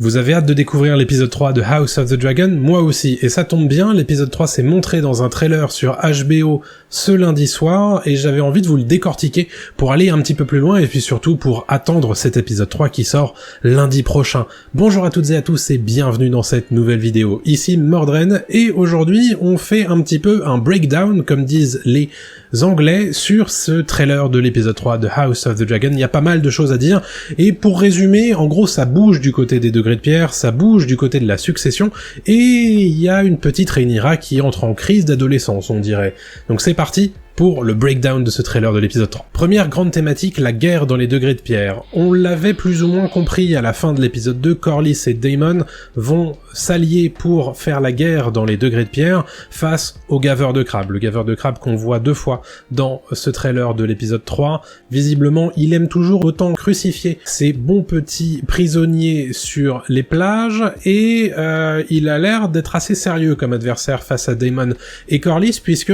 Vous avez hâte de découvrir l'épisode 3 de House of the Dragon, moi aussi, et ça tombe bien, l'épisode 3 s'est montré dans un trailer sur HBO ce lundi soir, et j'avais envie de vous le décortiquer pour aller un petit peu plus loin, et puis surtout pour attendre cet épisode 3 qui sort lundi prochain. Bonjour à toutes et à tous, et bienvenue dans cette nouvelle vidéo. Ici Mordren, et aujourd'hui on fait un petit peu un breakdown, comme disent les Anglais, sur ce trailer de l'épisode 3 de House of the Dragon. Il y a pas mal de choses à dire, et pour résumer, en gros ça bouge du côté des degrés de pierre, ça bouge du côté de la succession, et il y a une petite Rhaenyra qui entre en crise d'adolescence, on dirait. Donc c'est parti pour le breakdown de ce trailer de l'épisode 3. Première grande thématique, la guerre dans les degrés de pierre. On l'avait plus ou moins compris à la fin de l'épisode 2, Corlys et Daemon vont s'allier pour faire la guerre dans les degrés de pierre face au gaveur de crabe. Le gaveur de crabe qu'on voit 2 fois dans ce trailer de l'épisode 3. Visiblement, il aime toujours autant crucifier ses bons petits prisonniers sur les plages, et il a l'air d'être assez sérieux comme adversaire face à Daemon et Corlys, puisque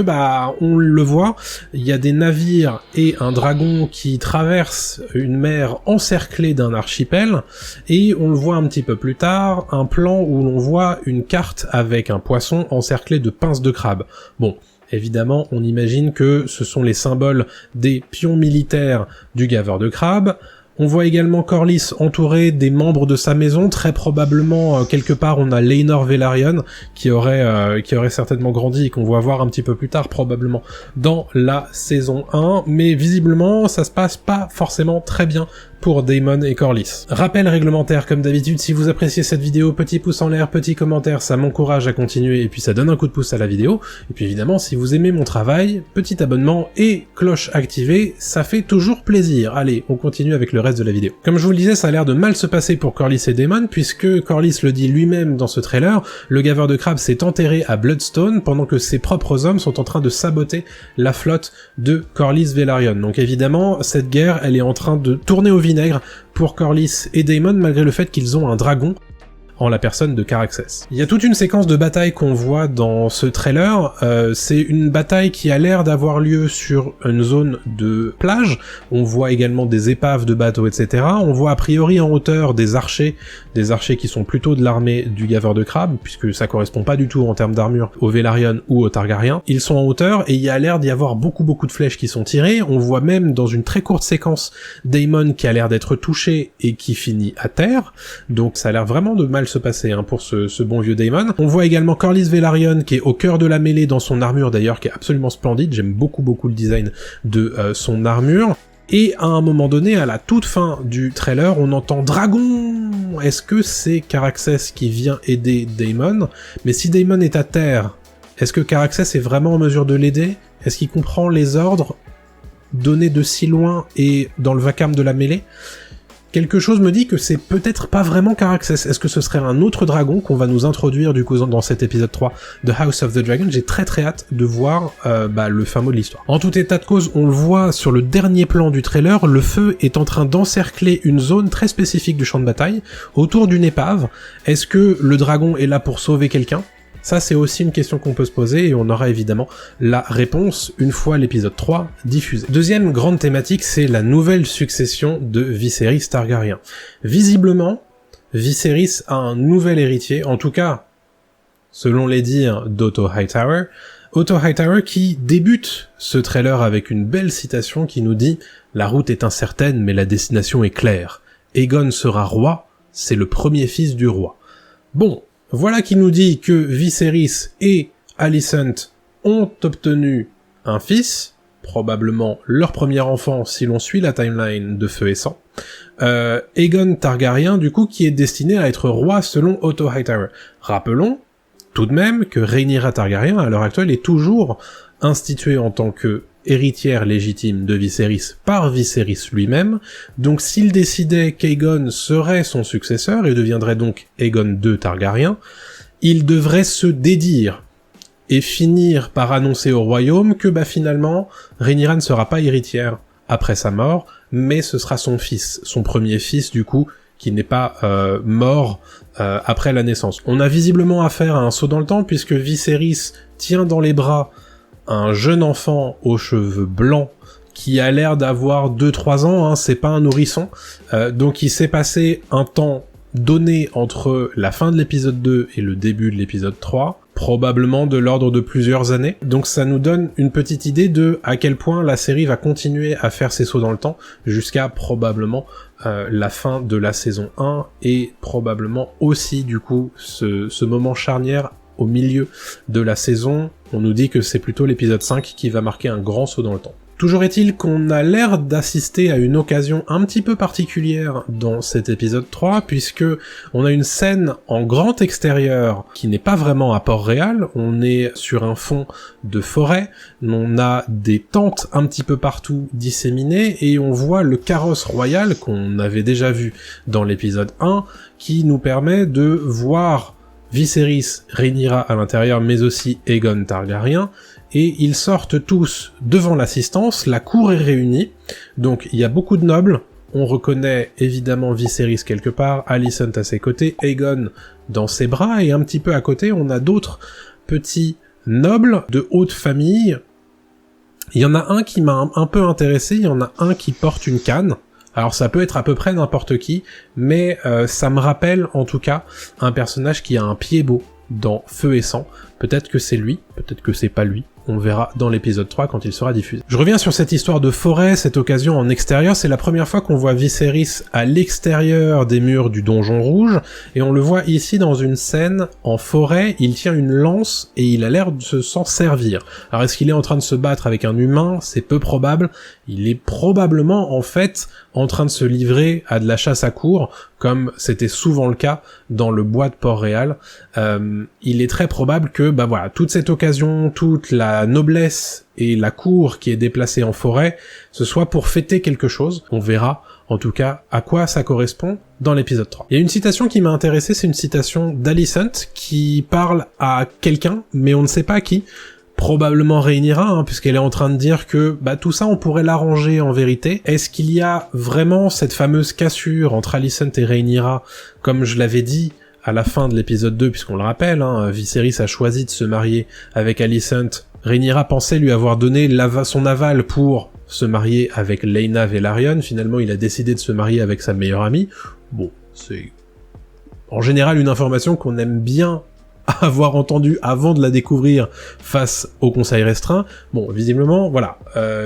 on le voit, il y a des navires et un dragon qui traversent une mer encerclée d'un archipel, et on le voit un petit peu plus tard, un plan où l'on voit une carte avec un poisson encerclé de pinces de crabe. Bon, évidemment, on imagine que ce sont les symboles des pions militaires du gaveur de crabe. On voit également Corlys entouré des membres de sa maison, très probablement quelque part on a Laenor Velaryon qui aurait certainement grandi et qu'on va voir un petit peu plus tard probablement dans la saison 1, mais visiblement ça se passe pas forcément très bien pour Daemon et Corlys. Rappel réglementaire comme d'habitude, si vous appréciez cette vidéo, petit pouce en l'air, petit commentaire, ça m'encourage à continuer et puis ça donne un coup de pouce à la vidéo. Et puis évidemment, si vous aimez mon travail, petit abonnement et cloche activée, ça fait toujours plaisir. Allez, on continue avec le reste de la vidéo. Comme je vous le disais, ça a l'air de mal se passer pour Corlys et Daemon, puisque Corlys le dit lui-même dans ce trailer, le gaveur de crabe s'est enterré à Bloodstone pendant que ses propres hommes sont en train de saboter la flotte de Corlys Velaryon. Donc évidemment, cette guerre, elle est en train de tourner au vinaigre pour Corlys et Daemon, malgré le fait qu'ils ont un dragon en la personne de Caraxès. Il y a toute une séquence de bataille qu'on voit dans ce trailer, c'est une bataille qui a l'air d'avoir lieu sur une zone de plage, on voit également des épaves de bateaux, etc. On voit a priori en hauteur des archers qui sont plutôt de l'armée du gaveur de crabe, puisque ça correspond pas du tout en termes d'armure aux Velaryon ou aux Targaryens. Ils sont en hauteur, et il y a l'air d'y avoir beaucoup de flèches qui sont tirées, on voit même dans une très courte séquence Daemon qui a l'air d'être touché et qui finit à terre, donc ça a l'air vraiment de mal se passer pour ce bon vieux Daemon. On voit également Corlys Velaryon qui est au cœur de la mêlée dans son armure d'ailleurs, qui est absolument splendide, j'aime beaucoup le design de son armure. Et à un moment donné, à la toute fin du trailer, on entend Dragon. Est-ce que c'est Caraxès qui vient aider Daemon? Mais si Daemon est à terre, est-ce que Caraxès est vraiment en mesure de l'aider? Est-ce qu'il comprend les ordres donnés de si loin et dans le vacarme de la mêlée? Quelque chose me dit que c'est peut-être pas vraiment Caraxès. Est-ce que ce serait un autre dragon qu'on va nous introduire du coup dans cet épisode 3 de House of the Dragon? J'ai très hâte de voir le fin mot de l'histoire. En tout état de cause, on le voit sur le dernier plan du trailer, le feu est en train d'encercler une zone très spécifique du champ de bataille, autour d'une épave. Est-ce que le dragon est là pour sauver quelqu'un? Ça, c'est aussi une question qu'on peut se poser, et on aura évidemment la réponse une fois l'épisode 3 diffusé. Deuxième grande thématique, c'est la nouvelle succession de Viserys Targaryen. Visiblement, Viserys a un nouvel héritier, en tout cas, selon les dires d'Otto Hightower. Otto Hightower qui débute ce trailer avec une belle citation qui nous dit « La route est incertaine, mais la destination est claire. Aegon sera roi, c'est le premier fils du roi. » Bon, voilà qui nous dit que Viserys et Alicent ont obtenu un fils, probablement leur premier enfant si l'on suit la timeline de Feu et Sang. Aegon Targaryen, du coup, qui est destiné à être roi selon Otto Hightower. Rappelons, tout de même, que Rhaenyra Targaryen, à l'heure actuelle, est toujours instituée en tant que héritière légitime de Viserys par Viserys lui-même, donc s'il décidait qu'Aegon serait son successeur et deviendrait donc Aegon II Targaryen, il devrait se dédire et finir par annoncer au royaume que finalement Rhaenyra ne sera pas héritière après sa mort, mais ce sera son fils, son premier fils du coup, qui n'est pas mort après la naissance. On a visiblement affaire à un saut dans le temps, puisque Viserys tient dans les bras un jeune enfant aux cheveux blancs qui a l'air d'avoir 2-3 ans, c'est pas un nourrisson, donc il s'est passé un temps donné entre la fin de l'épisode 2 et le début de l'épisode 3, probablement de l'ordre de plusieurs années. Donc ça nous donne une petite idée de à quel point la série va continuer à faire ses sauts dans le temps jusqu'à probablement la fin de la saison 1 et probablement aussi du coup ce moment charnière au milieu de la saison. On nous dit que c'est plutôt l'épisode 5 qui va marquer un grand saut dans le temps. Toujours est-il qu'on a l'air d'assister à une occasion un petit peu particulière dans cet épisode 3, puisque on a une scène en grand extérieur qui n'est pas vraiment à Port-Réal, on est sur un fond de forêt, on a des tentes un petit peu partout disséminées, et on voit le carrosse royal qu'on avait déjà vu dans l'épisode 1, qui nous permet de voir Viserys, Rhaenyra à l'intérieur, mais aussi Aegon Targaryen, et ils sortent tous devant l'assistance, la cour est réunie, donc il y a beaucoup de nobles, on reconnaît évidemment Viserys quelque part, Alicent à ses côtés, Aegon dans ses bras, et un petit peu à côté on a d'autres petits nobles de haute famille. Il y en a un qui m'a un peu intéressé, il y en a un qui porte une canne. Alors ça peut être à peu près n'importe qui, mais ça me rappelle en tout cas un personnage qui a un pied beau dans Feu et Sang. Peut-être que c'est lui, peut-être que c'est pas lui. On verra dans l'épisode 3 quand il sera diffusé. Je reviens sur cette histoire de forêt, cette occasion en extérieur, c'est la première fois qu'on voit Viserys à l'extérieur des murs du Donjon Rouge, et on le voit ici dans une scène en forêt, il tient une lance et il a l'air de s'en servir. Alors est-ce qu'il est en train de se battre avec un humain? C'est peu probable, il est probablement en fait en train de se livrer à de la chasse à courre, comme c'était souvent le cas dans le bois de Port-Réal. Il est très probable que, toute cette occasion, toute la noblesse et la cour qui est déplacée en forêt, ce soit pour fêter quelque chose. On verra, en tout cas, à quoi ça correspond dans l'épisode 3. Il y a une citation qui m'a intéressé, c'est une citation d'Alicent qui parle à quelqu'un, mais on ne sait pas à qui. Probablement Rhaenyra, puisqu'elle est en train de dire que tout ça on pourrait l'arranger en vérité. Est-ce qu'il y a vraiment cette fameuse cassure entre Alicent et Rhaenyra, comme je l'avais dit à la fin de l'épisode 2, puisqu'on le rappelle, Viserys a choisi de se marier avec Alicent. Rhaenyra pensait lui avoir donné son aval pour se marier avec Laena Velaryon. Finalement, il a décidé de se marier avec sa meilleure amie. Bon, c'est en général une information qu'on aime bien avoir entendu avant de la découvrir face au conseil restreint. Bon, visiblement, voilà,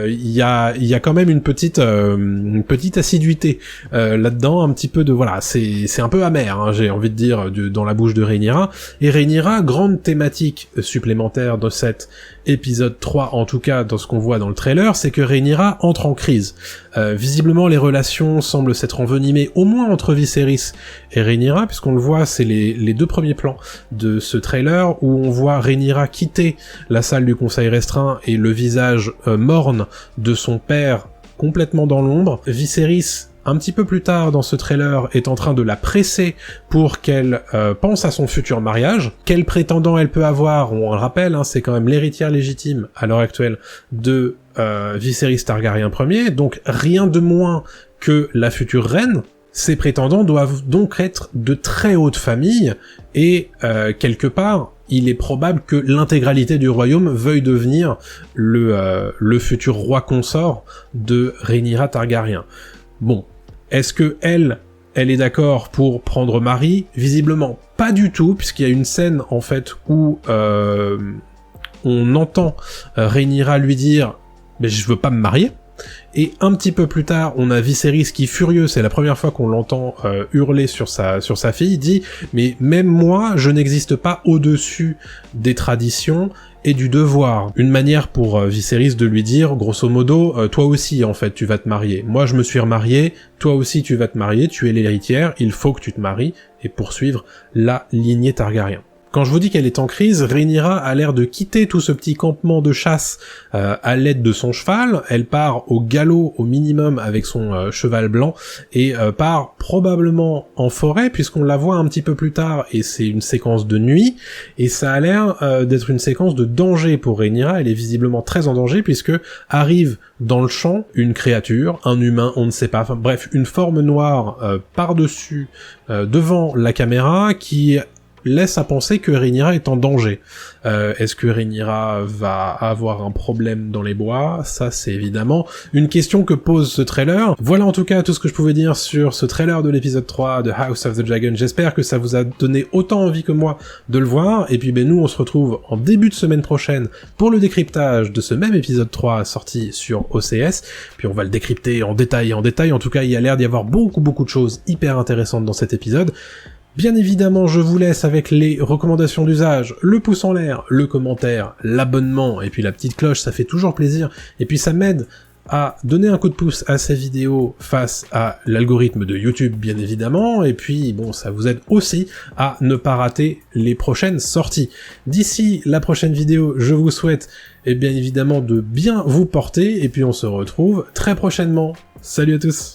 il y a quand même une petite assiduité là-dedans, un petit peu de c'est un peu amer, j'ai envie de dire, dans la bouche de Rhaenyra. Et Rhaenyra, grande thématique supplémentaire de cet épisode 3, en tout cas dans ce qu'on voit dans le trailer, c'est que Rhaenyra entre en crise. Visiblement, les relations semblent s'être envenimées, au moins entre Viserys et Rhaenyra, puisqu'on le voit, c'est les deux premiers plans de ce trailer où on voit Rhaenyra quitter la salle du conseil restreint et le visage morne de son père complètement dans l'ombre. Viserys, un petit peu plus tard dans ce trailer, est en train de la presser pour qu'elle pense à son futur mariage. Quel prétendant elle peut avoir? On le rappelle, c'est quand même l'héritière légitime à l'heure actuelle de Viserys Targaryen Ier, donc rien de moins que la future reine. Ces prétendants doivent donc être de très haute famille, et quelque part, il est probable que l'intégralité du royaume veuille devenir le futur roi consort de Rhaenyra Targaryen. Bon, est-ce que elle est d'accord pour prendre mari? Visiblement pas du tout, puisqu'il y a une scène en fait où on entend Rhaenyra lui dire « mais je veux pas me marier ». Et un petit peu plus tard, on a Viserys qui, furieux, c'est la première fois qu'on l'entend hurler sur sa fille, dit « mais même moi, je n'existe pas au-dessus des traditions et du devoir ». Une manière pour Viserys de lui dire, grosso modo, toi aussi, en fait, tu vas te marier. Moi, je me suis remarié, toi aussi, tu vas te marier, tu es l'héritière, il faut que tu te maries, et poursuivre la lignée Targaryen. Quand je vous dis qu'elle est en crise, Rhaenyra a l'air de quitter tout ce petit campement de chasse à l'aide de son cheval. Elle part au galop au minimum avec son cheval blanc et part probablement en forêt, puisqu'on la voit un petit peu plus tard, et c'est une séquence de nuit, et ça a l'air d'être une séquence de danger pour Rhaenyra. Elle est visiblement très en danger, puisque arrive dans le champ une créature, un humain, on ne sait pas, enfin bref, une forme noire par-dessus, devant la caméra, qui laisse à penser que Rhaenyra est en danger. Est-ce que Rhaenyra va avoir un problème dans les bois? Ça, c'est évidemment une question que pose ce trailer. Voilà en tout cas tout ce que je pouvais dire sur ce trailer de l'épisode 3 de House of the Dragon. J'espère que ça vous a donné autant envie que moi de le voir, et puis nous on se retrouve en début de semaine prochaine pour le décryptage de ce même épisode 3 sorti sur OCS, puis on va le décrypter en détail, en tout cas il y a l'air d'y avoir beaucoup de choses hyper intéressantes dans cet épisode. Bien évidemment, je vous laisse avec les recommandations d'usage, le pouce en l'air, le commentaire, l'abonnement, et puis la petite cloche, ça fait toujours plaisir, et puis ça m'aide à donner un coup de pouce à ces vidéos face à l'algorithme de YouTube, bien évidemment, et puis bon, ça vous aide aussi à ne pas rater les prochaines sorties. D'ici la prochaine vidéo, je vous souhaite, et bien évidemment, de bien vous porter, et puis on se retrouve très prochainement. Salut à tous!